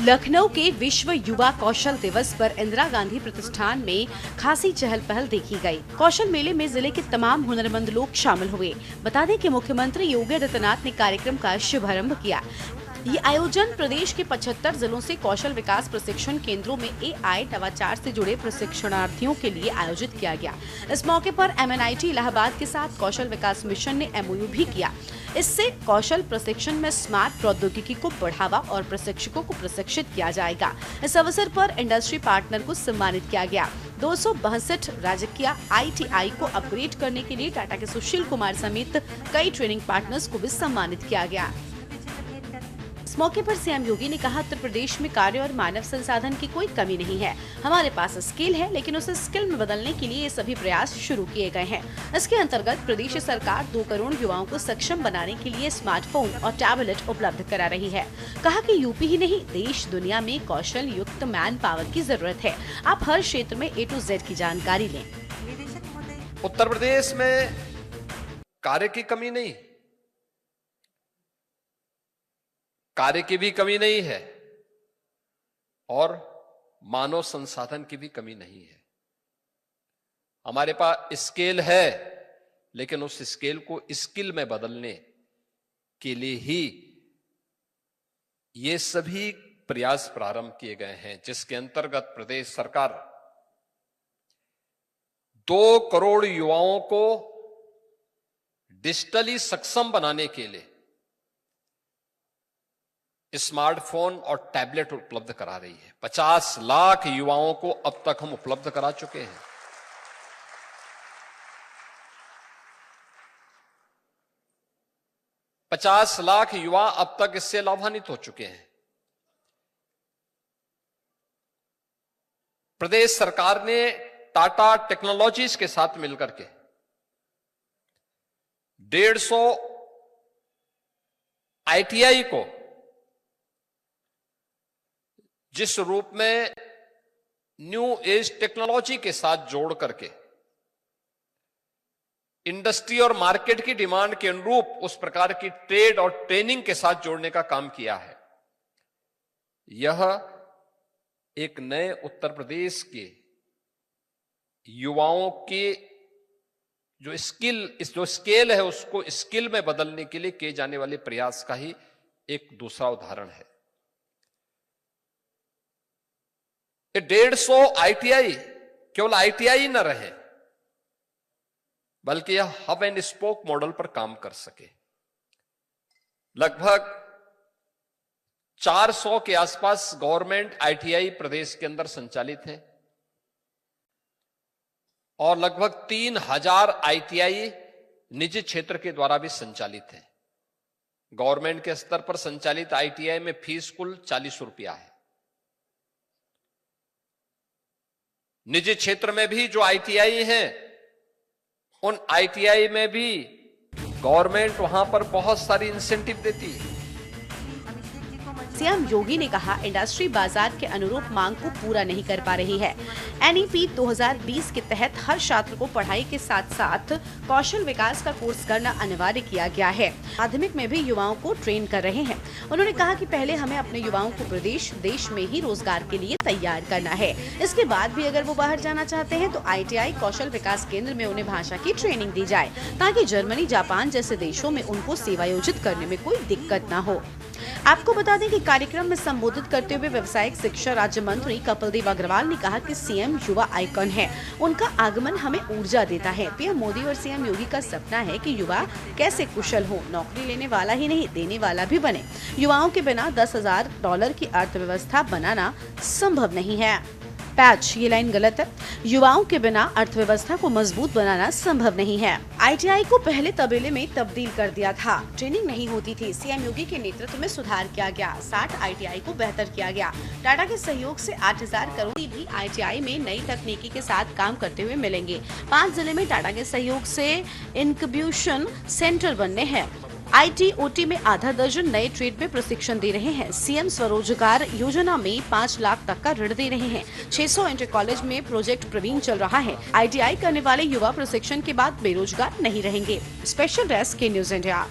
लखनऊ के विश्व युवा कौशल दिवस पर इंदिरा गांधी प्रतिष्ठान में खासी चहल पहल देखी गई। कौशल मेले में जिले के तमाम हुनरमंद लोग शामिल हुए। बता दें कि मुख्यमंत्री योगी आदित्यनाथ ने कार्यक्रम का शुभारंभ किया। ये आयोजन प्रदेश के 75 जिलों से कौशल विकास प्रशिक्षण केंद्रों में AI नवाचार से जुड़े प्रशिक्षणार्थियों के लिए आयोजित किया गया। इस मौके पर MNIT इलाहाबाद के साथ कौशल विकास मिशन ने MOU भी किया। इससे कौशल प्रशिक्षण में स्मार्ट प्रौद्योगिकी को बढ़ावा और प्रशिक्षकों को प्रशिक्षित किया जाएगा। इस अवसर पर इंडस्ट्री पार्टनर को सम्मानित किया गया। 262 राजकीय ITI को अपग्रेड करने के लिए टाटा के सुशील कुमार समेत कई ट्रेनिंग पार्टनर्स को भी सम्मानित किया गया। इस मौके पर सीएम योगी ने कहा, उत्तर प्रदेश में कार्य और मानव संसाधन की कोई कमी नहीं है। हमारे पास स्किल है, लेकिन उसे स्किल में बदलने के लिए ये सभी प्रयास शुरू किए गए हैं। इसके अंतर्गत प्रदेश सरकार 2 करोड़ युवाओं को सक्षम बनाने के लिए स्मार्टफोन और टैबलेट उपलब्ध करा रही है। कहा कि यूपी ही नहीं, देश दुनिया में कौशल युक्त मैन पावर की जरूरत है। आप हर क्षेत्र में A to Z की जानकारी लें। उत्तर प्रदेश में कार्य की कमी नहीं, कार्य की भी कमी नहीं है और मानव संसाधन की भी कमी नहीं है। हमारे पास स्केल है, लेकिन उस स्केल को स्किल में बदलने के लिए ही ये सभी प्रयास प्रारंभ किए गए हैं, जिसके अंतर्गत प्रदेश सरकार 2 करोड़ युवाओं को डिजिटली सक्षम बनाने के लिए स्मार्टफोन और टैबलेट उपलब्ध करा रही है। 50 लाख युवाओं को अब तक हम उपलब्ध करा चुके हैं। पचास लाख युवा अब तक इससे लाभान्वित हो चुके हैं। प्रदेश सरकार ने टाटा टेक्नोलॉजीज के साथ मिलकर के 150 ITI को जिस रूप में न्यू एज टेक्नोलॉजी के साथ जोड़ करके इंडस्ट्री और मार्केट की डिमांड के अनुरूप उस प्रकार की ट्रेड और ट्रेनिंग के साथ जोड़ने का काम किया है। यह एक नए उत्तर प्रदेश के युवाओं के जो स्केल है उसको स्किल में बदलने के लिए किए जाने वाले प्रयास का ही एक दूसरा उदाहरण है। ये 150 ITI केवल ITI न रहे, बल्कि यह हब एंड स्पोक मॉडल पर काम कर सके। लगभग 400 के आसपास गवर्नमेंट ITI प्रदेश के अंदर संचालित है और लगभग 3000 ITI निजी क्षेत्र के द्वारा भी संचालित है। गवर्नमेंट के स्तर पर संचालित ITI में फीस कुल 40 रुपया है। निजी क्षेत्र में भी जो ITI हैं, उन ITI में भी गवर्नमेंट वहां पर बहुत सारी इंसेंटिव देती है। सीएम योगी ने कहा, इंडस्ट्री बाजार के अनुरूप मांग को पूरा नहीं कर पा रही है। NEP 2020 के तहत हर छात्र को पढ़ाई के साथ साथ कौशल विकास का कोर्स करना अनिवार्य किया गया है। माध्यमिक में भी युवाओं को ट्रेन कर रहे हैं। उन्होंने कहा कि पहले हमें अपने युवाओं को प्रदेश देश में ही रोजगार के लिए तैयार करना है। इसके बाद भी अगर वो बाहर जाना चाहते हैं तो ITI कौशल विकास केंद्र में उन्हें भाषा की ट्रेनिंग दी जाए, ताकि जर्मनी, जापान जैसे देशों में उनको सेवायोजित करने में कोई दिक्कत न हो। आपको बता दें कि कार्यक्रम में संबोधित करते हुए व्यावसायिक शिक्षा राज्य मंत्री कपिल देव अग्रवाल ने कहा कि सीएम युवा आइकन है, उनका आगमन हमें ऊर्जा देता है। पीएम मोदी और सीएम योगी का सपना है कि युवा कैसे कुशल हो, नौकरी लेने वाला ही नहीं देने वाला भी बने। युवाओं के बिना $10,000 की अर्थव्यवस्था बनाना संभव नहीं है। पैच, ये लाइन गलत है। युवाओं के बिना अर्थव्यवस्था को मजबूत बनाना संभव नहीं है। ITI को पहले तबेले में तब्दील कर दिया था, ट्रेनिंग नहीं होती थी। सीएम योगी के नेतृत्व में सुधार किया गया, 60 ITI को बेहतर किया गया। टाटा के सहयोग से 8000 करोड़ भी ITI में नई तकनीकी के साथ काम करते हुए मिलेंगे। 5 जिले में टाटा के सहयोग से इनक्यूबेशन सेंटर बनने हैं। IT-OT में आधा दर्जन नए ट्रेड में प्रशिक्षण दे रहे हैं। सीएम स्वरोजगार योजना में 5 लाख तक का ऋण दे रहे हैं। 600 इंटर कॉलेज में प्रोजेक्ट प्रवीण चल रहा है। ITI करने वाले युवा प्रशिक्षण के बाद बेरोजगार नहीं रहेंगे। स्पेशल डेस्क के न्यूज इंडिया।